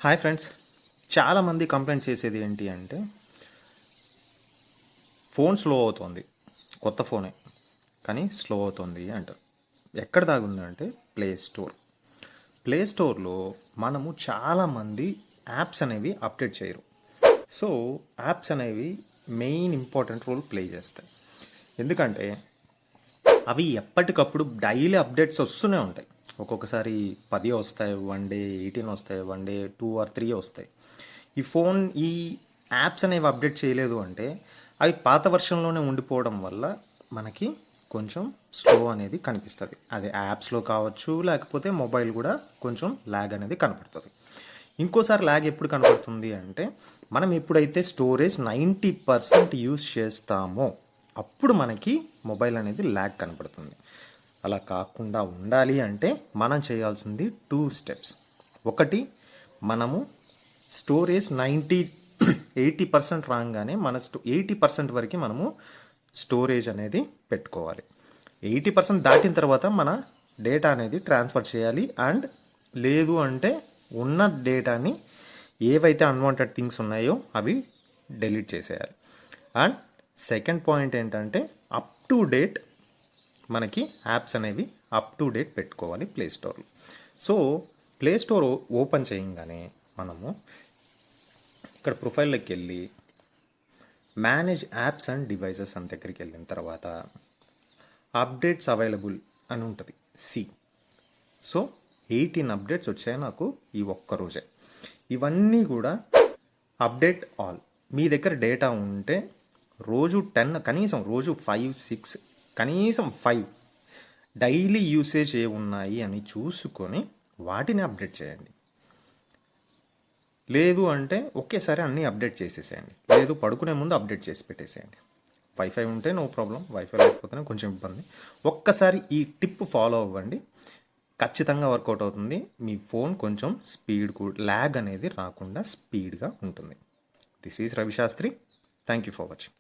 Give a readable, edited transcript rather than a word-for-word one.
Hi friends, చాలామంది complaint చేసేది ఏంటి అంటే ఫోన్ స్లో అవుతుంది. కొత్త ఫోనే కానీ స్లో అవుతుంది అంటారు. ఎక్కడ దాగుంది అంటే ప్లే స్టోర్లో మనము చాలామంది యాప్స్ అనేవి అప్డేట్ చేయరు. సో యాప్స్ అనేవి మెయిన్ ఇంపార్టెంట్ రోల్ ప్లే చేస్తాయి. ఎందుకంటే అవి ఎప్పటికప్పుడు డైలీ అప్డేట్స్ వస్తూనే ఉంటాయి. ఒక్కొక్కసారి 10 వస్తాయి, 1 డే 18 వస్తాయి, 1 డే 2 ఆర్ 3 వస్తాయి. ఈ యాప్స్ అనేవి అప్డేట్ చేయలేదు అంటే అవి పాత వర్షన్లోనే ఉండిపోవడం వల్ల మనకి కొంచెం స్లో అనేది కనిపిస్తుంది. అది యాప్స్లో కావచ్చు, లేకపోతే మొబైల్ కూడా కొంచెం ల్యాగ్ అనేది కనపడుతుంది. ఇంకోసారి ల్యాగ్ ఎప్పుడు కనపడుతుంది అంటే మనం ఎప్పుడైతే స్టోరేజ్ 90% యూస్ చేస్తామో అప్పుడు మనకి మొబైల్ అనేది ల్యాగ్ కనపడుతుంది. అలా కాకుండా ఉండాలి అంటే మనం చేయాల్సింది 2 స్టెప్స్. ఒకటి, మనము స్టోరేజ్ 80% రాగానే 80% వరకు మనము స్టోరేజ్ అనేది పెట్టుకోవాలి. 80% దాటిన తర్వాత మన డేటా అనేది ట్రాన్స్ఫర్ చేయాలి. అండ్ లేదు అంటే ఉన్న డేటాని ఏవైతే అన్వాంటెడ్ థింగ్స్ ఉన్నాయో అవి డిలీట్ చేసేయాలి. అండ్ సెకండ్ పాయింట్ ఏంటంటే అప్ టు డేట్ మనకి యాప్స్ అనేవి అప్ టు డేట్ పెట్టుకోవాలి ప్లే స్టోర్లో. సో ప్లే స్టోర్ ఓపెన్ చేయగానే మనము ఇక్కడ ప్రొఫైల్లోకి వెళ్ళి మేనేజ్ యాప్స్ అండ్ డివైజెస్ అని దగ్గరికి వెళ్ళిన తర్వాత అప్డేట్స్ అవైలబుల్ అని ఉంటుంది. సో 18 అప్డేట్స్ వచ్చాయి నాకు ఈ ఒక్కరోజే. ఇవన్నీ కూడా అప్డేట్ ఆల్. మీ దగ్గర డేటా ఉంటే రోజు 10, కనీసం రోజు 5-6, కనీసం 5 డైలీ యూసేజ్ ఏ ఉన్నాయి అని చూసుకొని వాటిని అప్డేట్ చేయండి. లేదు అంటే ఒకేసారి అన్నీ అప్డేట్ చేసేసేయండి. లేదు పడుకునే ముందు అప్డేట్ చేసి పెట్టేసేయండి. వైఫై ఉంటే నో ప్రాబ్లం, వైఫై లేకపోతేనే కొంచెం ఇబ్బంది. ఒక్కసారి ఈ టిప్ ఫాలో అవ్వండి, ఖచ్చితంగా వర్కౌట్ అవుతుంది. మీ ఫోన్ కొంచెం ల్యాగ్ అనేది రాకుండా స్పీడ్గా ఉంటుంది. This is Ravi Shastri. Thank you for watching.